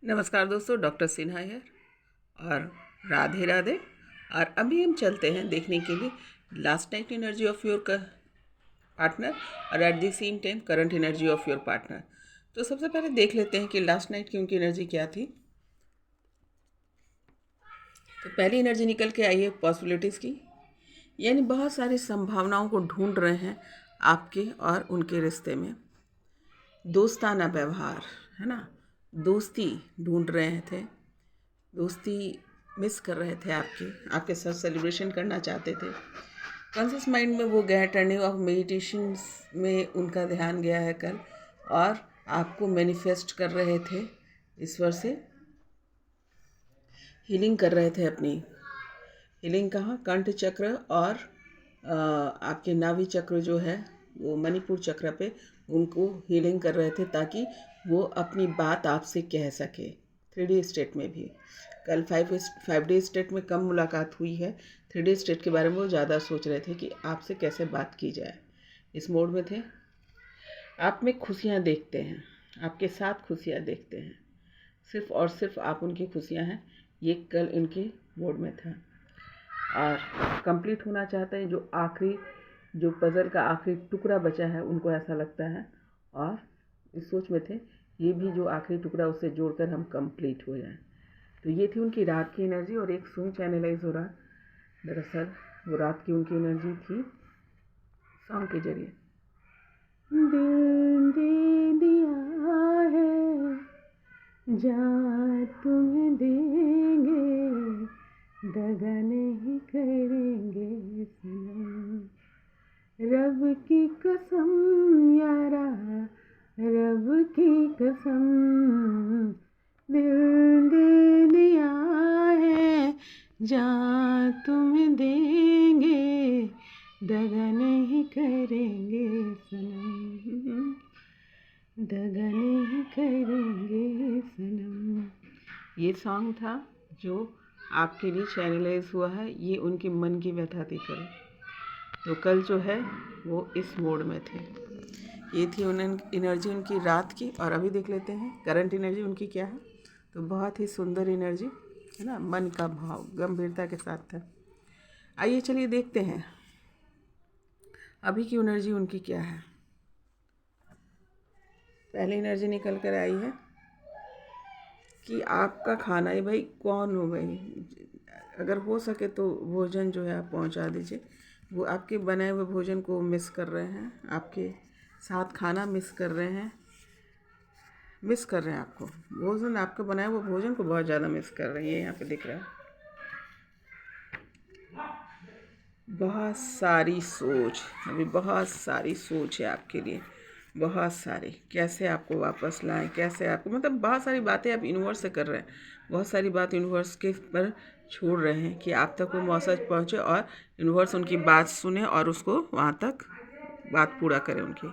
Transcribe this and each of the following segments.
नमस्कार दोस्तों, डॉक्टर सिन्हा है और राधे राधे। और अभी हम चलते हैं देखने के लिए last night energy of your partner और at the same time current energy of your partner. तो सबसे पहले देख लेते हैं कि लास्ट नाइट की उनकी एनर्जी क्या थी। तो पहली एनर्जी निकल के आई है पॉसिबिलिटीज़ की, यानी बहुत सारी संभावनाओं को ढूंढ रहे हैं आपके और उनके रिश्ते में। दोस्ताना व्यवहार है ना, दोस्ती ढूंढ रहे थे, दोस्ती मिस कर रहे थे, आपके साथ सेलिब्रेशन करना चाहते थे। कॉन्शियस माइंड में वो गया, टर्निंग ऑफ मेडिटेशन में उनका ध्यान गया है कल, और आपको मैनिफेस्ट कर रहे थे ईश्वर से, हीलिंग कर रहे थे अपनी। हीलिंग कहाँ? कंठ चक्र और आपके नाभि चक्र जो है वो मणिपुर चक्र पे, उनको हीलिंग कर रहे थे ताकि वो अपनी बात आपसे कह सके। 3D स्टेट में भी कल 5D स्टेट में कम मुलाकात हुई है। 3D स्टेट के बारे में वो ज़्यादा सोच रहे थे कि आपसे कैसे बात की जाए, इस मोड में थे। आप में खुशियाँ देखते हैं, आपके साथ खुशियाँ देखते हैं, सिर्फ और सिर्फ आप उनकी खुशियाँ हैं, ये कल इनके मोड में था। और कंप्लीट होना चाहते हैं, जो पज़ल का आखिरी टुकड़ा बचा है, उनको ऐसा लगता है, और इस सोच में थे ये भी जो आखिरी टुकड़ा उससे जोड़कर हम कंप्लीट हो जाएं। तो ये थी उनकी रात की एनर्जी, और एक सॉन्ग चैनलाइज हो रहा। दरअसल वो रात की उनकी एनर्जी थी सॉन्ग के जरिए। दिल दे दिया है जहाँ तुम्हें देंगे, दगा नहीं करेंगे सनम, रब की कसम यारा, रब की कसम, दिल दे दिया है जहाँ तुम्हें देंगे, दगा नहीं करेंगे सनम, दगा नहीं करेंगे सनम। ये सॉन्ग था जो आपके लिए चैनलाइज हुआ है, ये उनके मन की व्यथा थी कल। तो कल जो है वो इस मोड में थे। ये थी एनर्जी उनकी रात की। और अभी देख लेते हैं करंट एनर्जी उनकी क्या है। तो बहुत ही सुंदर एनर्जी है ना, मन का भाव गंभीरता के साथ था। आइए चलिए देखते हैं अभी की एनर्जी उनकी क्या है। पहली एनर्जी निकल कर आई है कि आपका खाना है भाई, कौन हो भाई, अगर हो सके तो भोजन जो है आप पहुंचा दीजिए। वो आपके बनाए हुए भोजन को मिस कर रहे हैं, आपके साथ खाना मिस कर रहे हैं, आपको भोजन, आपका बनाया हुआ भोजन को बहुत ज़्यादा मिस कर रहे हैं, ये यहाँ पे दिख रहा है। बहुत सारी सोच, अभी बहुत सारी सोच है आपके लिए, बहुत सारी, कैसे आपको वापस लाएं, कैसे आपको, मतलब बहुत सारी बातें आप यूनिवर्स से कर रहे हैं, बहुत सारी बात यूनिवर्स के पर छोड़ रहे हैं कि आप तक वो मैसेज पहुँचे और यूनिवर्स उनकी बात सुने और उसको वहाँ तक बात पूरा करे उनकी।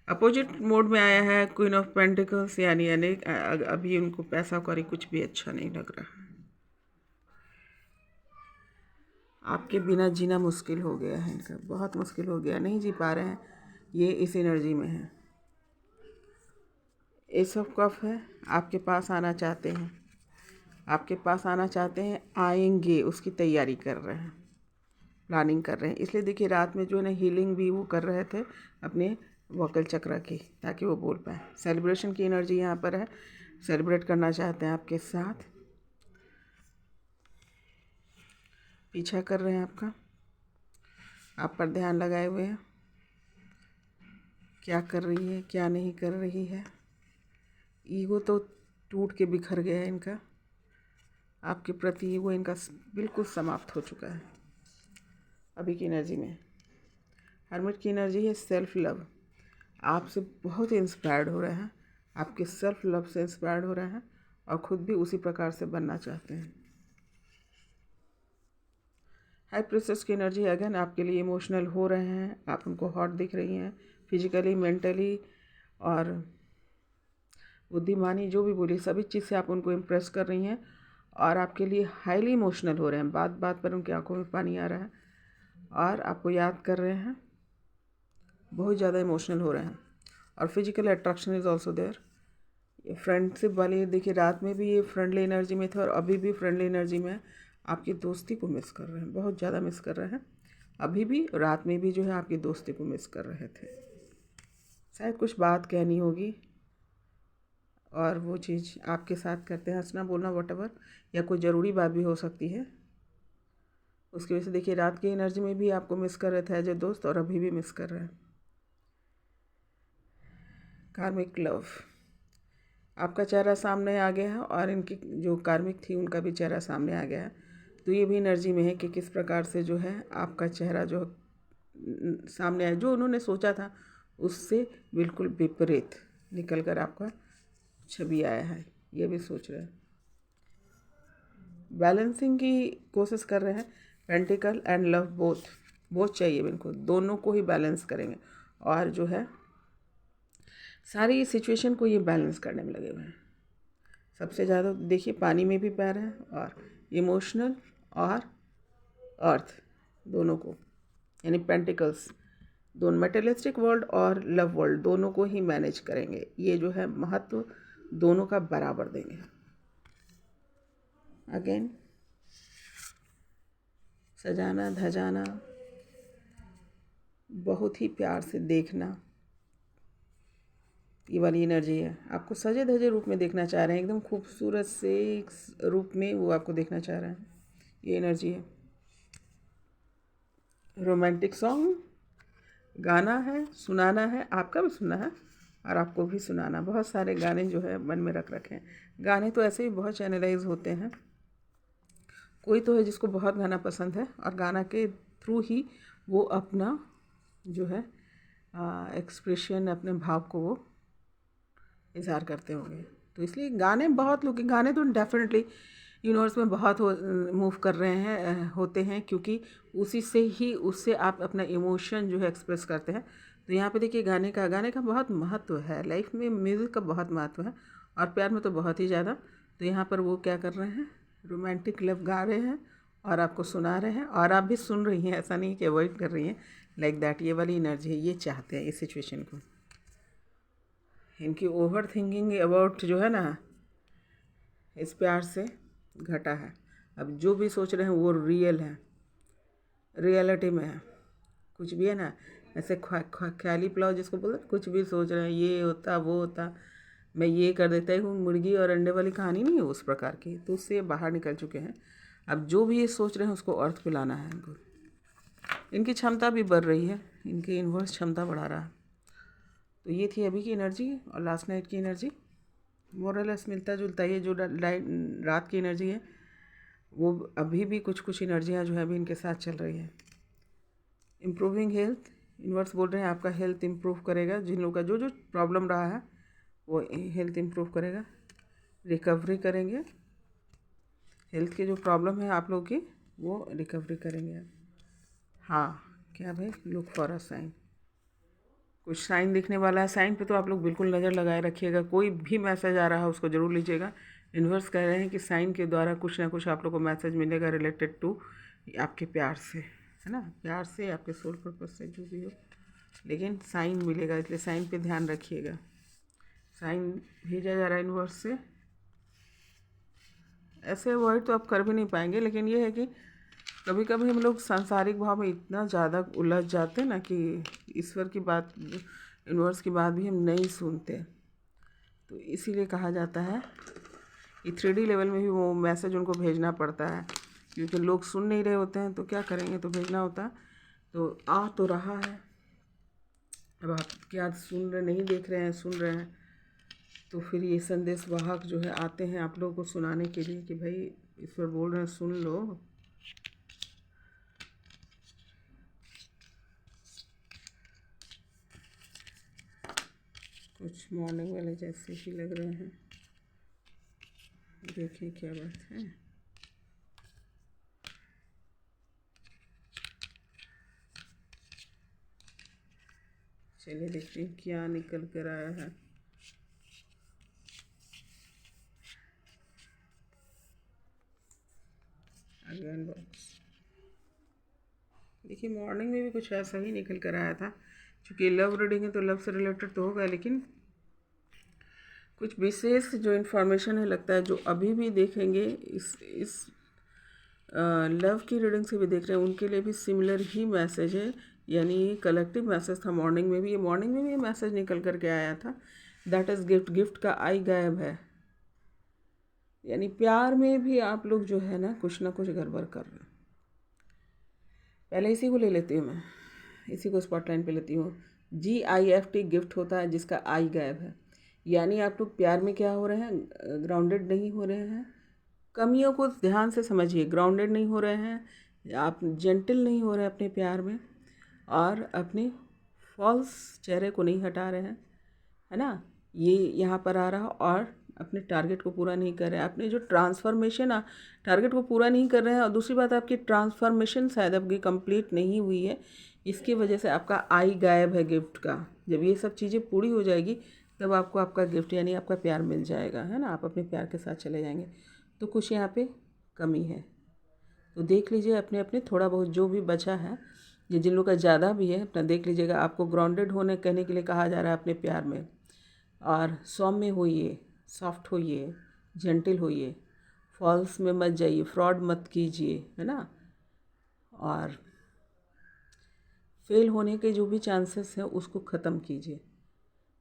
अपोजिट मोड में आया है क्वीन ऑफ पेंटिकल्स, यानी अनेक, अभी उनको पैसा कौड़ी कुछ भी अच्छा नहीं लग रहा, आपके बिना जीना मुश्किल हो गया है इनका, बहुत मुश्किल हो गया, नहीं जी पा रहे हैं, ये इस एनर्जी में है। एस ऑफ कफ है, आपके पास आना चाहते हैं, आपके पास आना चाहते हैं, आएंगे, उसकी तैयारी कर रहे हैं, प्लानिंग कर रहे हैं। इसलिए देखिए रात में जो है ना हीलिंग भी वो कर रहे थे अपने वोकल चक्र की, ताकि वो बोल पाए। सेलिब्रेशन की एनर्जी यहाँ पर है, सेलिब्रेट करना चाहते हैं आपके साथ, पीछा कर रहे हैं आपका, आप पर ध्यान लगाए हुए हैं, क्या कर रही है क्या नहीं कर रही है। ईगो तो टूट के बिखर गया है इनका, आपके प्रति ईगो इनका बिल्कुल समाप्त हो चुका है अभी की एनर्जी में। हर्मिट की एनर्जी है सेल्फ लव, आपसे बहुत इंस्पायर्ड हो रहे हैं, आपके सेल्फ लव से इंस्पायर्ड हो रहे हैं और ख़ुद भी उसी प्रकार से बनना चाहते हैं। हाई प्रेशर्स की एनर्जी अगेन आपके लिए इमोशनल हो रहे हैं, आप उनको हॉट दिख रही हैं फिजिकली, मेंटली और बुद्धिमानी, जो भी बोली सभी चीज़ से आप उनको इम्प्रेस कर रही हैं और आपके लिए हाईली इमोशनल हो रहे हैं, बात बात पर उनकी आंखों में पानी आ रहा है और आपको याद कर रहे हैं, बहुत ज़्यादा इमोशनल हो रहे हैं। और physical attraction is also there, ये फ्रेंडशिप वाली, देखिए रात में भी ये फ्रेंडली एनर्जी में थे और अभी भी फ्रेंडली एनर्जी में है। आपकी दोस्ती को मिस कर रहे हैं, बहुत ज़्यादा मिस कर रहे हैं। अभी भी रात में भी जो है आपकी दोस्ती को मिस कर रहे थे। शायद कुछ बात कहनी होगी और वो चीज़ आपके साथ करते हैं, हंसना बोलना वॉटेवर, या कोई ज़रूरी बात भी हो सकती है। उसकी वजह से देखिए रात की एनर्जी में भी आपको मिस कर रहे थे एज ए दोस्त और अभी भी मिस कर रहे हैं। कार्मिक लव, आपका चेहरा सामने आ गया है और इनकी जो कार्मिक थी उनका भी चेहरा सामने आ गया है। तो ये भी एनर्जी में है कि किस प्रकार से जो है आपका चेहरा जो सामने आया, जो उन्होंने सोचा था उससे बिल्कुल विपरीत निकल कर आपका छवि आया है। ये भी सोच रहे हैं, बैलेंसिंग की कोशिश कर रहे हैं। Pentacle and love both, both चाहिए इनको, दोनों को ही बैलेंस करेंगे और जो है सारी सिचुएशन को ये बैलेंस करने में लगे हुए हैं। सबसे ज़्यादा देखिए पानी में भी पैर है और इमोशनल और अर्थ दोनों को, यानी पेंटिकल्स दोनों, मेटेरियलिस्टिक वर्ल्ड और लव वर्ल्ड दोनों को ही मैनेज करेंगे। ये जो है महत्व दोनों का बराबर देंगे। अगेन सजाना धजाना, बहुत ही प्यार से देखना, ये वाली एनर्जी है। आपको सजे धजे रूप में देखना चाह रहे हैं, एकदम खूबसूरत से रूप में वो आपको देखना चाह रहे हैं, ये एनर्जी है। रोमांटिक सॉन्ग गाना है, सुनाना है, आपका भी सुनना है और आपको भी सुनाना। बहुत सारे गाने जो है मन में रख रखे हैं। गाने तो ऐसे ही बहुत चैनलाइज होते हैं। कोई तो है जिसको बहुत गाना पसंद है और गाना के थ्रू ही वो अपना जो है एक्सप्रेशन, अपने भाव को वो इजहार करते होंगे। तो इसलिए गाने, बहुत लोग गाने तो डेफिनेटली यूनिवर्स में बहुत मूव कर रहे हैं, होते हैं, क्योंकि उसी से ही, उससे आप अपना इमोशन जो है एक्सप्रेस करते हैं। तो यहाँ पे देखिए गाने का बहुत महत्व है लाइफ में, म्यूज़िक का बहुत महत्व है और प्यार में तो बहुत ही ज़्यादा। तो यहाँ पर वो क्या कर रहे हैं, रोमांटिक लव गा रहे हैं और आपको सुना रहे हैं और आप भी सुन रही हैं, ऐसा नहीं कि अवॉइड कर रही हैं, लाइक दैट। ये वाली एनर्जी है, ये चाहते हैं इस सिचुएशन को। इनकी ओवर थिंकिंग अबाउट जो है ना, इस प्यार से घटा है। अब जो भी सोच रहे हैं वो रियल है, रियलिटी में है। कुछ भी है ना, ऐसे ख्याली पुलाव जिसको बोलते, कुछ भी सोच रहे हैं, ये होता वो होता, मैं ये कर देता हूँ, मुर्गी और अंडे वाली कहानी नहीं है उस प्रकार की। तो उससे बाहर निकल चुके हैं। अब जो भी ये सोच रहे हैं उसको अर्थ पे लाना है इनको। इनकी क्षमता भी बढ़ रही है, इनकी इन्वर्स क्षमता बढ़ा रहा है। तो ये थी अभी की एनर्जी और लास्ट नाइट की एनर्जी। मोरलेस मिलता जुलता, ये जो रात की एनर्जी है वो अभी भी कुछ कुछ एनर्जियाँ जो है अभी इनके साथ चल रही है। इम्प्रूविंग हेल्थ, यूनिवर्स बोल रहे हैं आपका हेल्थ इम्प्रूव करेगा। जिन लोगों का जो जो प्रॉब्लम रहा है वो हेल्थ इम्प्रूव करेगा, रिकवरी करेंगे। हेल्थ की जो प्रॉब्लम है आप लोगों की वो रिकवरी करेंगे। हाँ, क्या भाई, लुक फॉर अ साइन, कुछ साइन दिखने वाला है। साइन पे तो आप लोग बिल्कुल नज़र लगाए रखिएगा। कोई भी मैसेज आ रहा है उसको ज़रूर लीजिएगा। यूनिवर्स कह रहे हैं कि साइन के द्वारा कुछ ना कुछ आप लोग को मैसेज मिलेगा रिलेटेड टू आपके प्यार से, है ना, प्यार से, आपके सोल पर्पस से, जो भी हो, लेकिन साइन मिलेगा। इसलिए साइन पे ध्यान रखिएगा। साइन भेजा जा रहा है यूनिवर्स से। ऐसे अवॉइड तो आप कर भी नहीं पाएंगे, लेकिन ये है कि कभी कभी हम लोग सांसारिक भाव में इतना ज़्यादा उलझ जाते हैं ना कि ईश्वर की बात, यूनिवर्स की बात भी हम नहीं सुनते। तो इसीलिए कहा जाता है कि 3D लेवल में भी वो मैसेज उनको भेजना पड़ता है, क्योंकि लोग सुन नहीं रहे होते हैं तो क्या करेंगे, तो भेजना होता है। तो आ तो रहा है, अब आप क्या सुन रहे, नहीं देख रहे हैं, सुन रहे हैं, तो फिर ये संदेश वाहक जो है आते हैं आप लोगों को सुनाने के लिए कि भाई ईश्वर बोल रहे हैं, सुन लो। कुछ मॉर्निंग वाले जैसे ही लग रहे हैं, देखिए क्या बात है। चलिए देखते हैं क्या निकल कर आया है। अगेन बॉक्स, देखिए मॉर्निंग में भी कुछ ऐसा ही निकल कर आया था। चूँकि लव रीडिंग है तो लव से रिलेटेड तो होगा, लेकिन कुछ विशेष जो इन्फॉर्मेशन है लगता है जो अभी भी देखेंगे इस लव की रीडिंग से भी देख रहे हैं उनके लिए भी सिमिलर ही मैसेज है, यानी कलेक्टिव मैसेज था। मॉर्निंग में भी ये मैसेज निकल करके आया था, दैट इज़ गिफ्ट। गिफ्ट का आई गायब है, यानी प्यार में भी आप लोग जो है ना कुछ गड़बड़ कर रहे हैं। पहले इसी को ले लेती हूँ मैं, इसी को स्पॉटलाइन पे लेती हूँ। GIFT गिफ्ट होता है जिसका आई गायब है, यानी आप लोग प्यार में क्या हो रहे हैं, ग्राउंडेड नहीं हो रहे हैं। कमियों को ध्यान से समझिए, ग्राउंडेड नहीं हो रहे हैं, आप जेंटल नहीं हो रहे हैं अपने प्यार में, और अपने फॉल्स चेहरे को नहीं हटा रहे हैं, है ना, ये यहाँ पर आ रहा। और अपने टारगेट को पूरा नहीं कर रहे हैं, अपने जो ट्रांसफॉर्मेशन टारगेट को पूरा नहीं कर रहे हैं। और दूसरी बात, आपकी ट्रांसफॉर्मेशन शायद आपकी कंप्लीट नहीं हुई है, इसकी वजह से आपका आई गायब है गिफ्ट का। जब ये सब चीज़ें पूरी हो जाएगी तब आपको आपका गिफ्ट यानी आपका प्यार मिल जाएगा, है ना, आप अपने प्यार के साथ चले जाएंगे। तो कुछ यहाँ पे कमी है, तो देख लीजिए अपने अपने थोड़ा बहुत जो भी बचा है, ये जिन लोगों का ज़्यादा भी है अपना देख लीजिएगा। आपको ग्राउंडेड होने कहने के लिए कहा जा रहा है अपने प्यार में, और सौम्य होइए, सॉफ्ट होइए, जेंटल होइए, फॉल्स में मत जाइए, फ्रॉड मत कीजिए, है ना। और फेल होने के जो भी चांसेस हैं उसको ख़त्म कीजिए,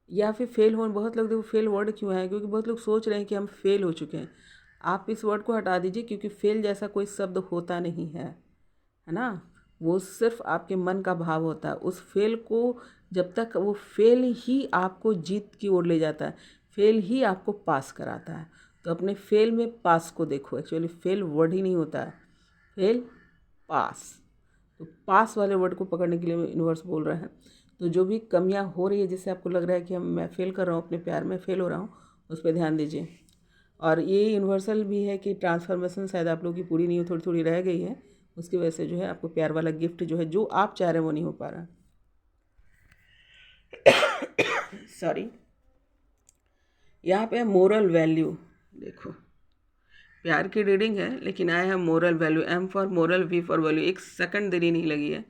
या फिर फेल हो। बहुत लोग देखो फेल वर्ड क्यों है, क्योंकि बहुत लोग सोच रहे हैं कि हम फेल हो चुके हैं। आप इस वर्ड को हटा दीजिए, क्योंकि फेल जैसा कोई शब्द होता नहीं है ना। वो सिर्फ आपके मन का भाव होता है। उस फेल को जब तक वो फेल ही आपको जीत की ओर ले जाता है, फेल ही आपको पास कराता है। तो अपने फेल में पास को देखो। एक्चुअली फेल वर्ड ही नहीं होता है, फेल पास। तो पास वाले वर्ड को पकड़ने के लिए यूनिवर्स बोल रहे हैं। तो जो भी कमियां हो रही है जिससे आपको लग रहा है कि मैं फेल कर रहा हूँ, अपने प्यार में फेल हो रहा हूँ, उस पर ध्यान दीजिए। और ये यूनिवर्सल भी है कि ट्रांसफॉर्मेशन शायद आप लोगों की पूरी नहीं हो, थोड़ी थोड़ी रह गई है, उसकी वजह से जो है आपको प्यार वाला गिफ्ट जो है जो आप चाह रहे हैं वो नहीं हो पा रहा। सॉरी। यहाँ पे मोरल वैल्यू देखो, प्यार की रीडिंग है लेकिन आया है moral value. M for moral, V for value. एक सेकंड देरी नहीं लगी है,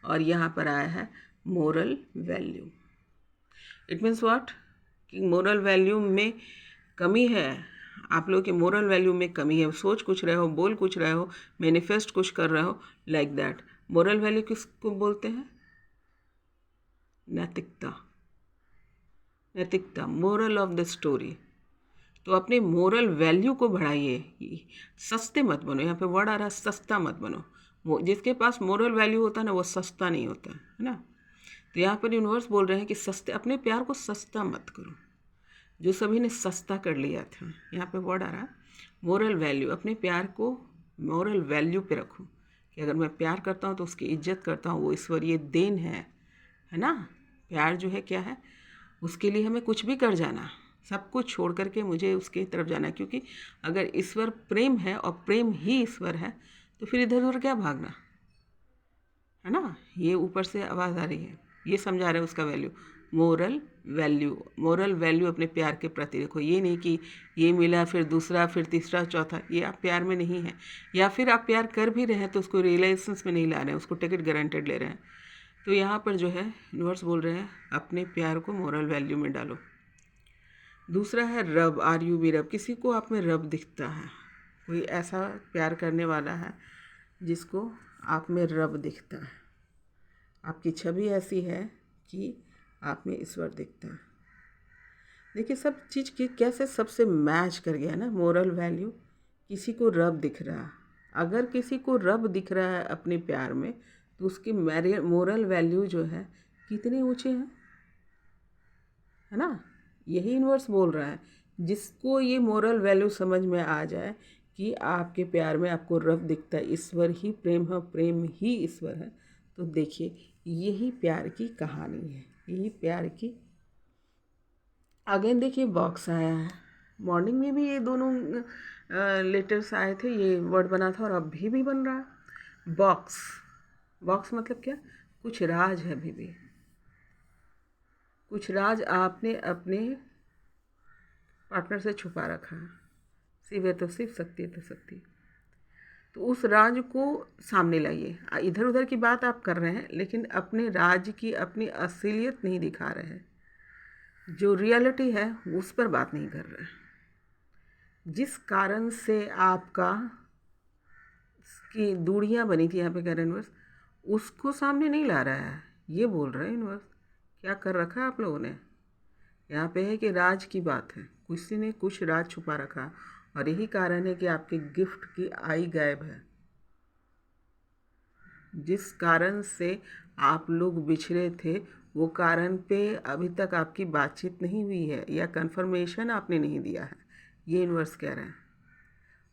और यहाँ पर आया है moral value. It means what, कि मोरल वैल्यू में कमी है। आप लोग के मोरल वैल्यू में कमी है। सोच कुछ रहे हो, बोल कुछ रहे हो, मैनिफेस्ट कुछ कर रहे हो, लाइक दैट। मोरल वैल्यू किसको बोलते हैं? नैतिकता। नैतिकता, मोरल ऑफ द स्टोरी। तो अपने मोरल वैल्यू को बढ़ाइए, सस्ते मत बनो। यहाँ पे वर्ड आ रहा है सस्ता मत बनो। जिसके पास मोरल वैल्यू होता है ना वो सस्ता नहीं होता है ना। तो यहाँ पर यूनिवर्स बोल रहे हैं कि सस्ते, अपने प्यार को सस्ता मत करो, जो सभी ने सस्ता कर लिया था। यहाँ पे वर्ड आ रहा है मोरल वैल्यू। अपने प्यार को मोरल वैल्यू पे रखो, कि अगर मैं प्यार करता हूँ तो उसकी इज्जत करता हूँ, वो ईश्वरीय देन है ना। प्यार जो है क्या है, उसके लिए हमें कुछ भी कर जाना, सब कुछ छोड़ करके मुझे उसके तरफ जाना है। क्योंकि अगर ईश्वर प्रेम है और प्रेम ही ईश्वर है तो फिर इधर उधर क्या भागना, है ना। ये ऊपर से आवाज़ आ रही है, ये समझा रहे हैं उसका value. Moral value, moral value अपने प्यार के प्रति देखो। ये नहीं कि ये मिला फिर दूसरा फिर तीसरा चौथा, ये आप प्यार में नहीं है। या फिर आप प्यार कर भी रहे हैं तो उसको रिलेशंस में नहीं ला रहे हैं, उसको टिकट गारंटेड ले रहे हैं। तो यहाँ पर जो है यूनिवर्स बोल रहे हैं अपने प्यार को मोरल वैल्यू में डालो। दूसरा है रब, RUB रब। किसी को आप में रब दिखता है, कोई ऐसा प्यार करने वाला है जिसको आप में रब दिखता है, आपकी छवि ऐसी है कि आप में ईश्वर दिखता है। देखिए सब चीज़ की कैसे सबसे मैच कर गया ना, मोरल वैल्यू। किसी को रब दिख रहा है, अगर किसी को रब दिख रहा है अपने प्यार में तो उसकी मोरल वैल्यू जो है कितने ऊँचे हैं, है ना। यही यूनिवर्स बोल रहा है। जिसको ये मोरल वैल्यू समझ में आ जाए कि आपके प्यार में आपको रब दिखता है, ईश्वर ही प्रेम है, प्रेम ही ईश्वर है, तो देखिए यही प्यार की कहानी है, यही प्यार की। अगेन देखिए बॉक्स आया है, मॉर्निंग में भी ये दोनों लेटर्स आए थे, ये वर्ड बना था और अभी भी बन रहा है। बॉक्स, बॉक्स मतलब क्या, कुछ राज है अभी भी, कुछ राज आपने अपने पार्टनर से छुपा रखा है। शिव है तो शिव, शक्ति है तो शक्ति। तो उस राज को सामने लाइए। इधर उधर की बात आप कर रहे हैं लेकिन अपने राज की अपनी असलियत नहीं दिखा रहे हैं। जो रियलिटी है उस पर बात नहीं कर रहा है। जिस कारण से आपका की दूरियां बनी थी यहाँ पे कह यूनिवर्स, उसको सामने नहीं ला रहा है, ये बोल रहा है यूनिवर्स। क्या कर रखा है आप लोगों ने? यहाँ पे है कि राज की बात है, किसी ने कुछ राज छुपा रखा है, और यही कारण है कि आपके गिफ्ट की आई गायब है। जिस कारण से आप लोग बिछड़े थे, वो कारण पे अभी तक आपकी बातचीत नहीं हुई है, या कन्फर्मेशन आपने नहीं दिया है, ये यूनिवर्स कह रहे हैं।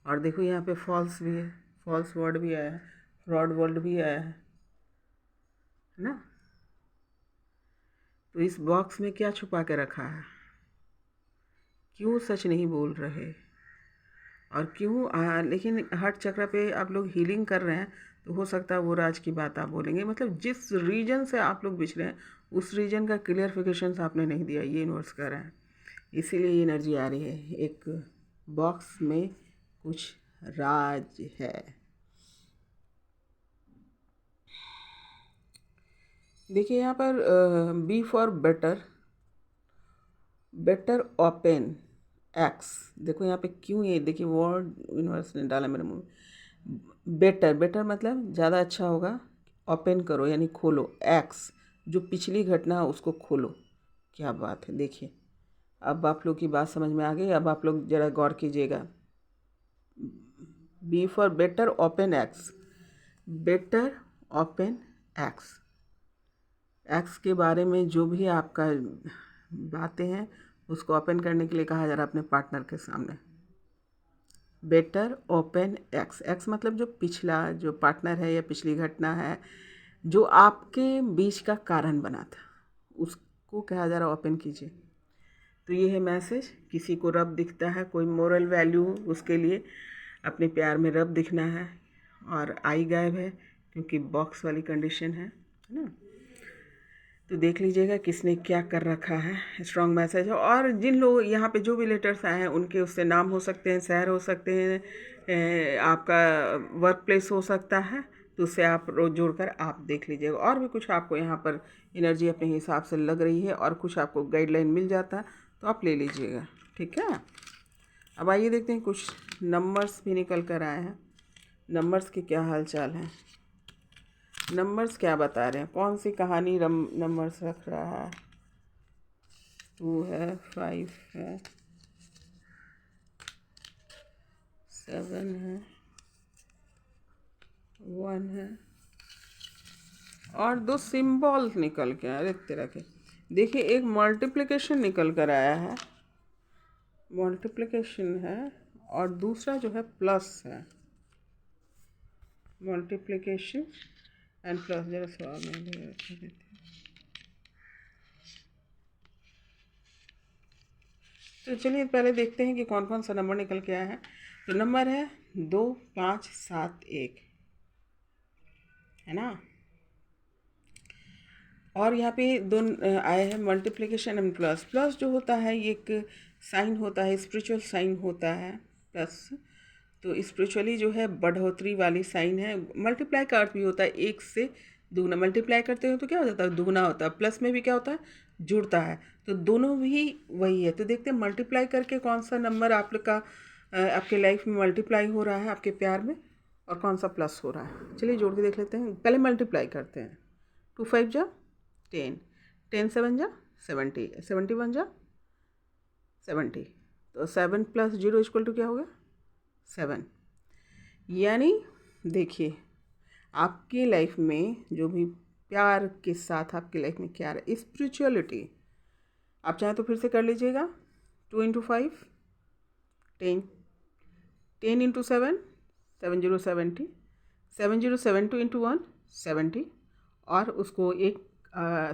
और देखो यहाँ पे फॉल्स भी है, फॉल्स वर्ड भी आया है, फ्रॉड वर्ड भी आया है ना। तो इस बॉक्स में क्या छुपा के रखा है? क्यों सच नहीं बोल रहे? और क्यों लेकिन हार्ट चक्र पे आप लोग हीलिंग कर रहे हैं, तो हो सकता है वो राज की बात आप बोलेंगे। मतलब जिस रीजन से आप लोग बिछड़े हैं, उस रीजन का क्लियरफिकेशन आपने नहीं दिया, ये यूनिवर्स कर रहे हैं। इसीलिए ये एनर्जी आ रही है, एक बॉक्स में कुछ राज है। देखिए यहाँ पर B for better, better open X. देखो यहाँ पे क्यों, ये देखिए वर्ड यूनिवर्स ने डाला मेरे मुंह में। बेटर, बेटर मतलब ज़्यादा अच्छा होगा। ओपन करो यानी खोलो, एक्स जो पिछली घटना है उसको खोलो। क्या बात है, देखिए अब आप लोग की बात समझ में आ गई। अब आप लोग ज़रा गौर कीजिएगा। B for better open X, better open X. X के बारे में जो भी आपका बातें हैं उसको ओपन करने के लिए कहा जा रहा है अपने पार्टनर के सामने। बेटर ओपन एक्स, एक्स मतलब जो पिछला जो पार्टनर है या पिछली घटना है जो आपके बीच का कारण बना था, उसको कहा जा रहा है ओपन कीजिए। तो ये है मैसेज। किसी को रब दिखता है, कोई मोरल वैल्यू, उसके लिए अपने प्यार में रब दिखना है। और आई गायब है क्योंकि बॉक्स वाली कंडीशन है ना। तो देख लीजिएगा किसने क्या कर रखा है। स्ट्रॉन्ग मैसेज है। और जिन लोग यहाँ पे जो भी लेटर्स आए हैं उनके उससे नाम हो सकते हैं, शहर हो सकते हैं, आपका वर्क प्लेस हो सकता है। तो उससे आप रोज जोड़कर आप देख लीजिएगा। और भी कुछ आपको यहाँ पर एनर्जी अपने हिसाब से लग रही है और कुछ आपको गाइडलाइन मिल जाता है तो आप ले लीजिएगा, ठीक है। अब आइए देखते हैं, कुछ नंबर्स भी निकल कर आए हैं। नंबर्स के क्या हाल चाल हैं, नंबर्स क्या बता रहे हैं, कौन सी कहानी नंबर्स रख रहा है। 2 है, 5 है, 7 है, 1 है, और 2 सिंबल निकल के आए एक तरह के। देखिए एक मल्टीप्लिकेशन निकल कर आया है, मल्टीप्लिकेशन है, और दूसरा जो है प्लस है। मल्टीप्लिकेशन एंड प्लस, जरा सवाल में देते हैं। तो चलिए पहले देखते हैं कि कौन कौन सा नंबर निकल के आया है। तो नंबर है 2 5 7 1, है ना। और यहाँ पे दो आए हैं मल्टीप्लिकेशन एंड प्लस। प्लस जो होता है ये एक साइन होता है, स्पिरिचुअल साइन होता है प्लस। तो स्पिरिचुअली जो है बढ़ोतरी वाली साइन है। मल्टीप्लाई का अर्थ भी होता है एक से दुगना। मल्टीप्लाई करते हो तो क्या हो जाता है, दुगना होता है। प्लस में भी क्या होता है, जुड़ता है। तो दोनों भी वही है। तो देखते हैं मल्टीप्लाई करके कौन सा नंबर आप लोग का आपके लाइफ में मल्टीप्लाई हो रहा है आपके प्यार में, और कौन सा प्लस हो रहा है। चलिए जोड़ के देख लेते हैं। पहले मल्टीप्लाई करते हैं। 2 5 जा 10, 10 7 जा 70, 71 जा 70। तो 7 प्लस 0 इक्वल टू क्या हो गया, 7। यानी देखिए आपकी लाइफ में जो भी प्यार के साथ आपकी लाइफ में क्या है, स्पिरिचुअलिटी। आप चाहें तो फिर से कर लीजिएगा। 2 इंटू 5 10, 10 इंटू 7 70 70, 70 72 इंटू 1 70, और उसको एक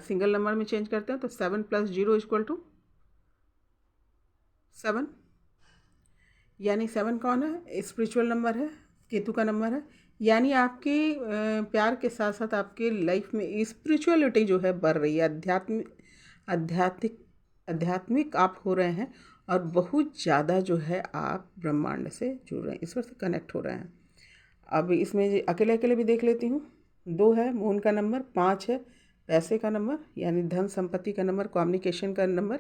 सिंगल नंबर में चेंज करते हैं तो 7 प्लस 0 इक्वल टू 7। यानी 7 कौन है, स्पिरिचुअल नंबर है, केतु का नंबर है। यानी आपके प्यार के साथ साथ आपके लाइफ में स्पिरिचुअलिटी जो है बढ़ रही है। आध्यात्मिक आप हो रहे हैं, और बहुत ज़्यादा जो है आप ब्रह्मांड से जुड़ रहे हैं, ईश्वर से कनेक्ट हो रहे हैं। अब इसमें अकेले अकेले भी देख लेती हूँ। 2 है मून का नंबर, 5 है पैसे का नंबर यानी धन संपत्ति का नंबर, कम्युनिकेशन का नंबर,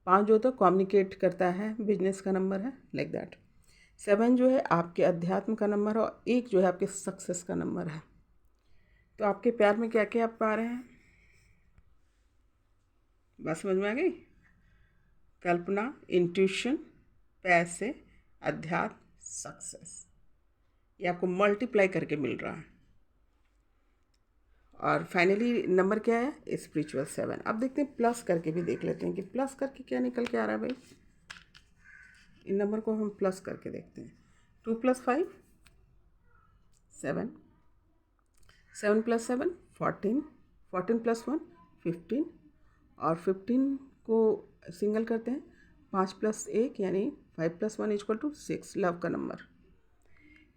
5 जो तो कम्युनिकेट करता है, बिजनेस का नंबर है, लाइक दैट। 7 जो है आपके अध्यात्म का नंबर है और 1 जो है आपके सक्सेस का नंबर है। तो आपके प्यार में क्या क्या आप पा रहे हैं, बात समझ में आ गई? कल्पना, इंट्यूशन, पैसे, अध्यात्म, सक्सेस, ये आपको मल्टीप्लाई करके मिल रहा है। और फाइनली नंबर क्या है, स्पिरिचुअल 7। अब देखते हैं प्लस करके भी देख लेते हैं कि प्लस करके क्या निकल के आ रहा है भाई। इन नंबर को हम प्लस करके देखते हैं। 2 + 5 7, 7 + 7 14, 14 + 1 15 और 15 को सिंगल करते हैं, 5 + 1 यानी 5 + 1 = 6, लव का नंबर।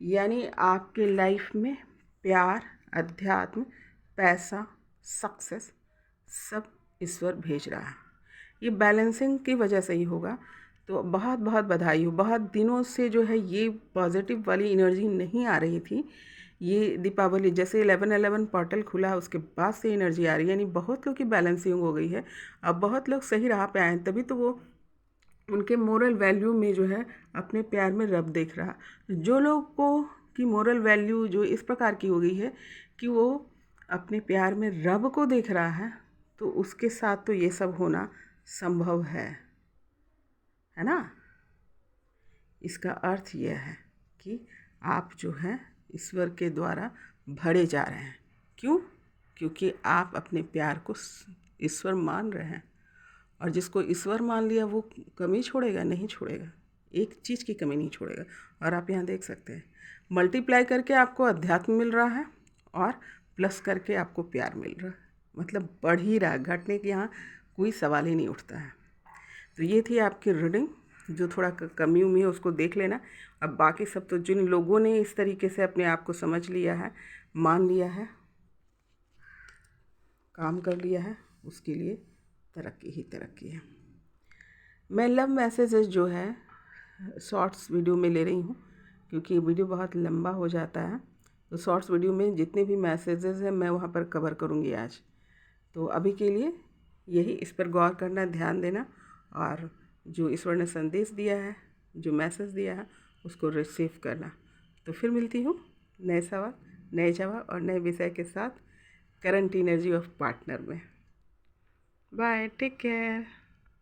यानी आपके लाइफ में प्यार, अध्यात्म, पैसा, सक्सेस सब ईश्वर भेज रहा है। ये बैलेंसिंग की वजह से ही होगा। तो बहुत बहुत बधाई हो। बहुत दिनों से जो है ये पॉजिटिव वाली एनर्जी नहीं आ रही थी। ये दीपावली जैसे 11/11 पोर्टल खुला उसके बाद से एनर्जी आ रही है, यानी बहुत लोग की बैलेंसिंग हो गई है। अब बहुत लोग सही राह पे आए हैं, तभी तो वो उनके मोरल वैल्यू में जो है अपने प्यार में रब देख रहा। जो लोग को की मोरल वैल्यू जो इस प्रकार की हो गई है कि वो अपने प्यार में रब को देख रहा है, तो उसके साथ तो ये सब होना संभव है ना। इसका अर्थ यह है कि आप जो है ईश्वर के द्वारा भरे जा रहे हैं। क्यों? क्योंकि आप अपने प्यार को ईश्वर मान रहे हैं। और जिसको ईश्वर मान लिया वो कमी छोड़ेगा नहीं, छोड़ेगा, एक चीज़ की कमी नहीं छोड़ेगा। और आप यहाँ देख सकते हैं मल्टीप्लाई करके आपको अध्यात्म मिल रहा है और प्लस करके आपको प्यार मिल रहा है, मतलब बढ़ ही रहा है, घटने के यहाँ कोई सवाल ही नहीं उठता है। तो ये थी आपकी रीडिंग। जो थोड़ा कमी उमी है उसको देख लेना। अब बाकी सब तो जिन लोगों ने इस तरीके से अपने आप को समझ लिया है, मान लिया है, काम कर लिया है, उसके लिए तरक्की ही तरक्की है। मैं लव मैसेजेस जो है शॉर्ट्स वीडियो में ले रही हूँ, क्योंकि वीडियो बहुत लंबा हो जाता है। तो शॉर्ट्स वीडियो में जितने भी मैसेजेस हैं मैं वहाँ पर कवर करूँगी आज। तो अभी के लिए यही, इस पर गौर करना, ध्यान देना और जो ईश्वर ने संदेश दिया है, जो मैसेज दिया है, उसको रिसीव करना। तो फिर मिलती हूँ नए सवाल, नए जवाब और नए विषय के साथ करंट एनर्जी ऑफ पार्टनर में। Bye, take care.